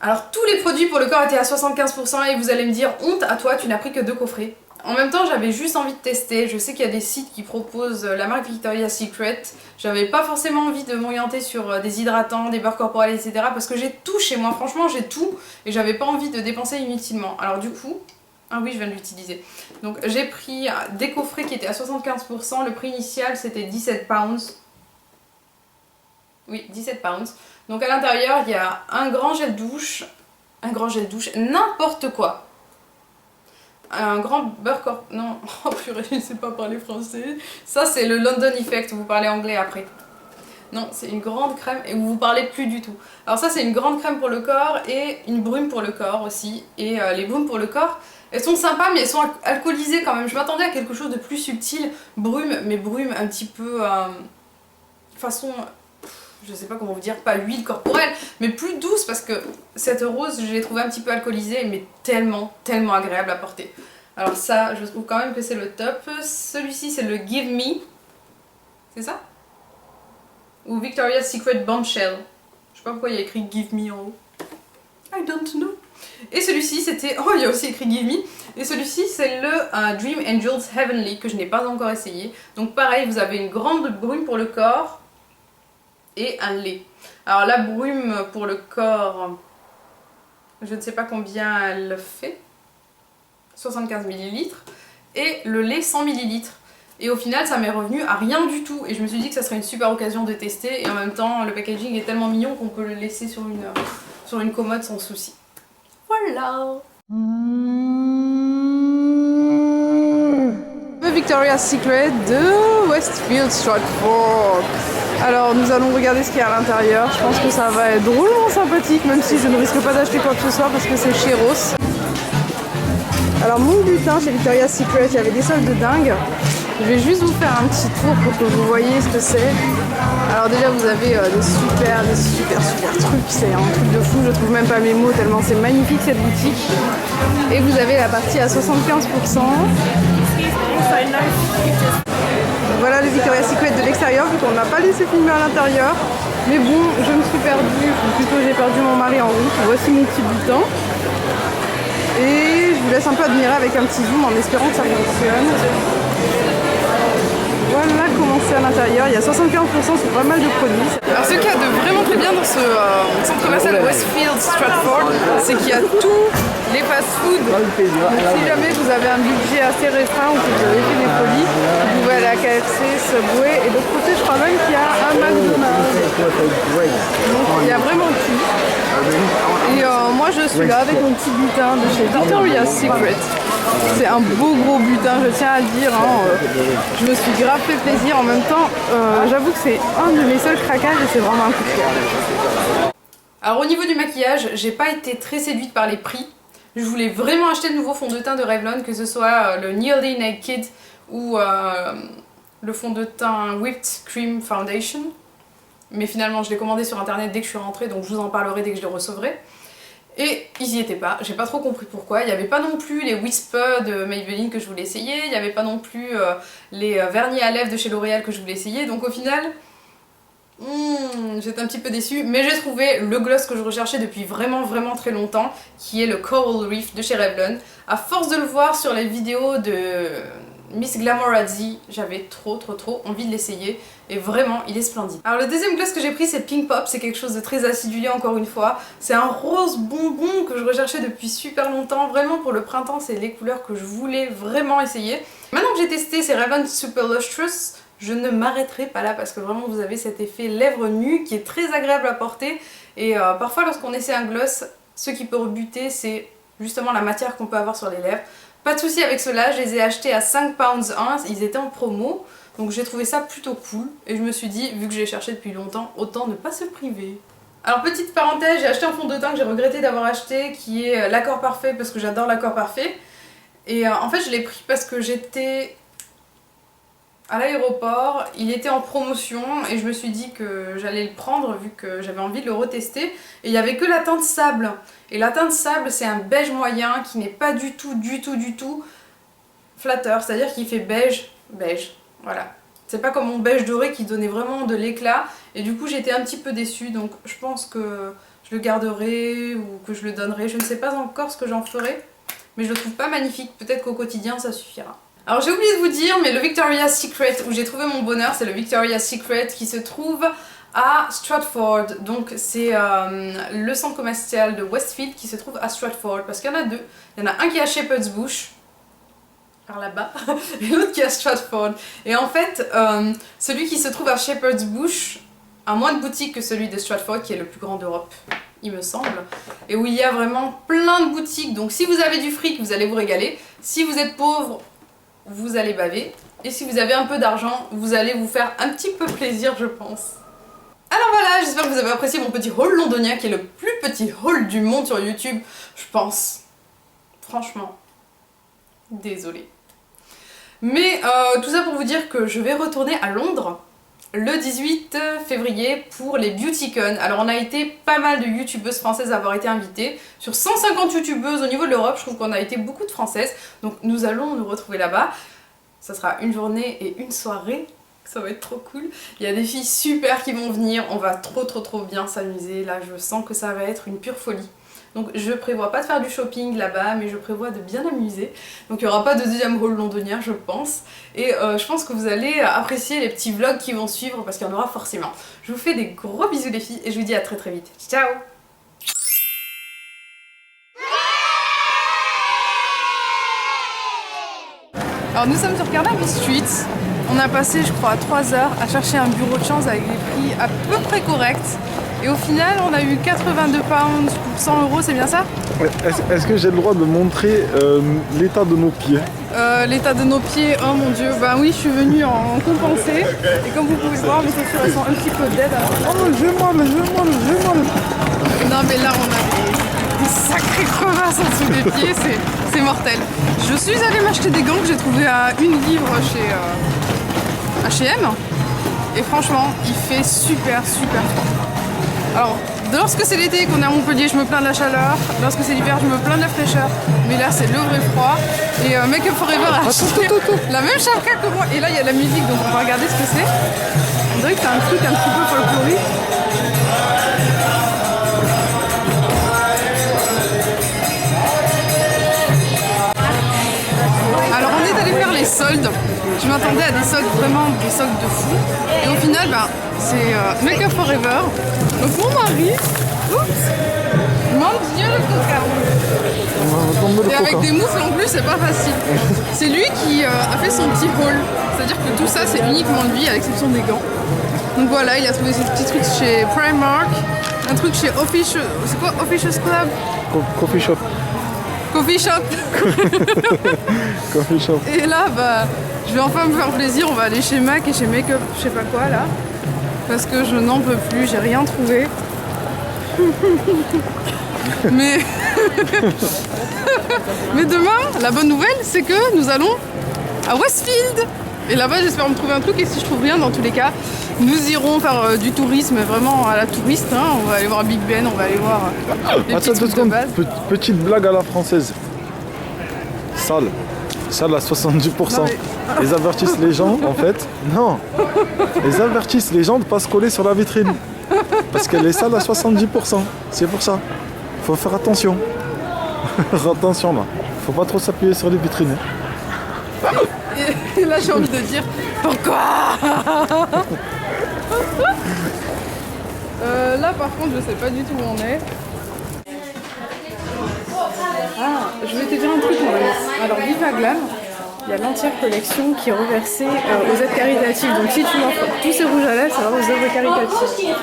Alors tous les produits pour le corps étaient à 75% et vous allez me dire honte à toi, tu n'as pris que 2 coffrets. En même temps j'avais juste envie de tester, je sais qu'il y a des sites qui proposent la marque Victoria's Secret. J'avais pas forcément envie de m'orienter sur des hydratants, des beurres corporels, etc. parce que j'ai tout chez moi, franchement j'ai tout et j'avais pas envie de dépenser inutilement. Alors du coup, ah oui je viens de l'utiliser. Donc j'ai pris des coffrets qui étaient à 75%, le prix initial c'était 17 pounds. Oui, 17 pounds. Donc à l'intérieur, il y a un grand gel douche, n'importe quoi. Un grand beurre corp... Non, oh purée, je ne sais pas parler français. Ça, c'est le London Effect, vous parlez anglais après. Non, c'est une grande crème et vous parlez plus du tout. Alors ça, c'est une grande crème pour le corps et une brume pour le corps aussi. Et les brumes pour le corps, elles sont sympas, mais elles sont alcoolisées quand même. Je m'attendais à quelque chose de plus subtil. Brume, mais brume un petit peu... façon... je sais pas comment vous dire, pas huile corporelle, mais plus douce parce que cette rose, je l'ai trouvée un petit peu alcoolisée, mais tellement, tellement agréable à porter. Alors ça, je trouve quand même que c'est le top. Celui-ci, c'est le Give Me. C'est ça? Ou Victoria's Secret Bombshell. Je sais pas pourquoi il y a écrit Give Me en haut. I don't know. Et celui-ci, c'était... Oh, il y a aussi écrit Give Me. Et celui-ci, c'est le Dream Angels Heavenly, que je n'ai pas encore essayé. Donc pareil, vous avez une grande brume pour le corps et un lait. Alors la brume pour le corps, je ne sais pas combien elle fait, 75 ml, et le lait 100 ml. Et au final ça m'est revenu à rien du tout et je me suis dit que ça serait une super occasion de tester et en même temps le packaging est tellement mignon qu'on peut le laisser sur une commode sans souci. Voilà. Le Victoria's Secret de Westfield Stratford. Alors nous allons regarder ce qu'il y a à l'intérieur, je pense que ça va être drôlement sympathique même si je ne risque pas d'acheter quoi que ce soit parce que c'est chez Ross. Alors mon butin chez Victoria's Secret, il y avait des soldes de dingue. Je vais juste vous faire un petit tour pour que vous voyez ce que c'est. Alors déjà vous avez des super trucs, c'est un truc de fou, je trouve même pas mes mots tellement c'est magnifique cette boutique. Et vous avez la partie à 75%. Voilà le Victoria's Secret de l'extérieur, vu qu'on n'a pas laissé filmer à l'intérieur. Mais bon, je me suis perdue, ou plutôt j'ai perdu mon mari en route. Voici mon petit butin. Et je vous laisse un peu admirer avec un petit zoom en espérant que ça fonctionne. Voilà comment c'est à l'intérieur, il y a 75% sur pas mal de produits. Alors ce qu'il y a de vraiment très bien dans ce centre commercial Westfield Stratford, c'est qu'il y a tous les fast-food. Donc si jamais vous avez un budget assez restreint ou que vous avez fait des folies, vous pouvez aller à KFC, Subway et de l'autre côté je crois même qu'il y a un McDonald's. Donc il y a vraiment tout. Et moi je suis là avec mon petit butin de chez Victoria's Secret. C'est un beau gros butin, je tiens à le dire, hein. Je me suis grave fait plaisir en même temps, j'avoue que c'est un de mes seuls craquages et c'est vraiment un coup de cœur. Alors au niveau du maquillage, j'ai pas été très séduite par les prix. Je voulais vraiment acheter de nouveaux fonds de teint de Revlon, que ce soit le Nearly Naked ou le fond de teint Whipped Cream Foundation. Mais finalement je l'ai commandé sur internet dès que je suis rentrée, donc je vous en parlerai dès que je le recevrai. Et ils y étaient pas, j'ai pas trop compris pourquoi. Il n'y avait pas non plus les Whisper de Maybelline que je voulais essayer, il n'y avait pas non plus les vernis à lèvres de chez L'Oréal que je voulais essayer, donc au final, j'étais un petit peu déçue, mais j'ai trouvé le gloss que je recherchais depuis vraiment très longtemps, qui est le Coral Reef de chez Revlon. À force de le voir sur les vidéos de Miss Glamourazzi, j'avais trop envie de l'essayer et vraiment il est splendide. Alors le deuxième gloss que j'ai pris c'est Pink Pop, c'est quelque chose de très acidulé encore une fois. C'est un rose bonbon que je recherchais depuis super longtemps, vraiment pour le printemps c'est les couleurs que je voulais vraiment essayer. Maintenant que j'ai testé ces Revlon Super Lustrous, je ne m'arrêterai pas là parce que vraiment vous avez cet effet lèvres nues qui est très agréable à porter et parfois lorsqu'on essaie un gloss, ce qui peut rebuter c'est justement la matière qu'on peut avoir sur les lèvres. Pas de souci avec ceux-là, je les ai achetés à 5 pounds 1, ils étaient en promo, donc j'ai trouvé ça plutôt cool et je me suis dit, vu que j'ai cherché depuis longtemps, autant ne pas se priver. Alors petite parenthèse, j'ai acheté un fond de teint que j'ai regretté d'avoir acheté, qui est l'Accord Parfait, parce que j'adore l'Accord Parfait. Et en fait je l'ai pris parce que j'étais à l'aéroport, il était en promotion et je me suis dit que j'allais le prendre vu que j'avais envie de le retester. Et il n'y avait que la teinte sable. Et la teinte sable c'est un beige moyen qui n'est pas du tout flatteur. C'est-à-dire qu'il fait beige, voilà. C'est pas comme mon beige doré qui donnait vraiment de l'éclat. Et du coup j'étais un petit peu déçue donc je pense que je le garderai ou que je le donnerai. Je ne sais pas encore ce que j'en ferai, mais je le trouve pas magnifique. Peut-être qu'au quotidien ça suffira. Alors j'ai oublié de vous dire, mais le Victoria's Secret où j'ai trouvé mon bonheur, c'est le Victoria's Secret qui se trouve à Stratford. Donc c'est le centre commercial de Westfield qui se trouve à Stratford, parce qu'il y en a deux. Il y en a un qui est à Shepherd's Bush, par là-bas, et l'autre qui est à Stratford. Et en fait, celui qui se trouve à Shepherd's Bush a moins de boutiques que celui de Stratford, qui est le plus grand d'Europe, il me semble, et où il y a vraiment plein de boutiques. Donc si vous avez du fric, vous allez vous régaler. Si vous êtes pauvre, vous allez baver. Et si vous avez un peu d'argent, vous allez vous faire un petit peu plaisir, je pense. Alors voilà, j'espère que vous avez apprécié mon petit haul londonien, qui est le plus petit haul du monde sur YouTube, je pense. Franchement, désolée. Mais tout ça pour vous dire que je vais retourner à Londres le 18 février pour les Beautycon. Alors on a été pas mal de youtubeuses françaises à avoir été invitées. Sur 150 youtubeuses au niveau de l'Europe, je trouve qu'on a été beaucoup de françaises. Donc nous allons nous retrouver là-bas. Ça sera une journée et une soirée. Ça va être trop cool. Il y a des filles super qui vont venir. On va trop bien s'amuser. Là je sens que ça va être une pure folie. Donc je prévois pas de faire du shopping là-bas, mais je prévois de bien amuser. Donc il n'y aura pas de deuxième haul londonien, je pense. Et je pense que vous allez apprécier les petits vlogs qui vont suivre, parce qu'il y en aura forcément. Je vous fais des gros bisous les filles, et je vous dis à très vite. Ciao! Alors nous sommes sur Carnaby Street. On a passé, je crois, 3 heures à chercher un bureau de change avec des prix à peu près corrects. Et au final, on a eu 82 pounds pour 100 €, c'est bien ça? Est-ce que j'ai le droit de montrer l'état de nos pieds? L'état de nos pieds, oh mon dieu, bah oui, je suis venue en compenser. Et comme vous pouvez voir, mes chaussures elles sont un petit peu dead. Oh, j'ai mal. Non mais là, on a des sacrées crevasses en dessous des pieds, c'est mortel. Je suis allée m'acheter des gants que j'ai trouvés à 1 livre chez H&M. Et franchement, il fait super froid. Alors, lorsque c'est l'été qu'on est à Montpellier, je me plains de la chaleur. Lorsque c'est l'hiver, je me plains de la fraîcheur. Mais là, c'est le vrai froid. Et Make Up For Ever a acheté la même chapka que moi. Et là, il y a la musique, donc on va regarder ce que c'est. On dirait que c'est un truc un petit peu folklorique. Alors, on est allé faire les soldes. Je m'attendais à des soldes, vraiment des soldes de fou. Et au final, ben, c'est Make Up For Ever. Donc mon mari, oups, mon dieu le coca. Et avec des moufles en plus, c'est pas facile. C'est lui qui a fait son petit haul. C'est-à-dire que tout ça, c'est uniquement lui, à l'exception des gants. Donc voilà, il a trouvé ses petits trucs chez Primark, un truc chez Officious... C'est quoi Officious Club? Coffee shop. Coffee shop. Coffee shop. Et là, bah, je vais enfin me faire plaisir. On va aller chez Mac et chez Make Up, je sais pas quoi là. Parce que je n'en peux plus, j'ai rien trouvé. Mais... Mais demain, la bonne nouvelle, c'est que nous allons à Westfield. Et là-bas, j'espère me trouver un truc. Et si je trouve rien, dans tous les cas, nous irons faire du tourisme, vraiment à la touriste. Hein. On va aller voir Big Ben, on va aller voir les petits trucs de base. Petite blague à la française. Sale à 70%. Non, mais... Ils avertissent les gens, en fait. Non. Ils avertissent les gens de ne pas se coller sur la vitrine. Parce qu'elle est sale à 70%. C'est pour ça. Faut faire attention. Attention là. Faut pas trop s'appuyer sur les vitrines. Et là j'ai envie de dire pourquoi. Là par contre je sais pas du tout où on est. Ah, je vais te dire un truc mon ami. Alors Viva Glam, il y a l'entière collection qui est reversée aux aides caritatives. Donc si tu m'offres tous ces rouges à lèvres, ça va aux œuvres caritatives.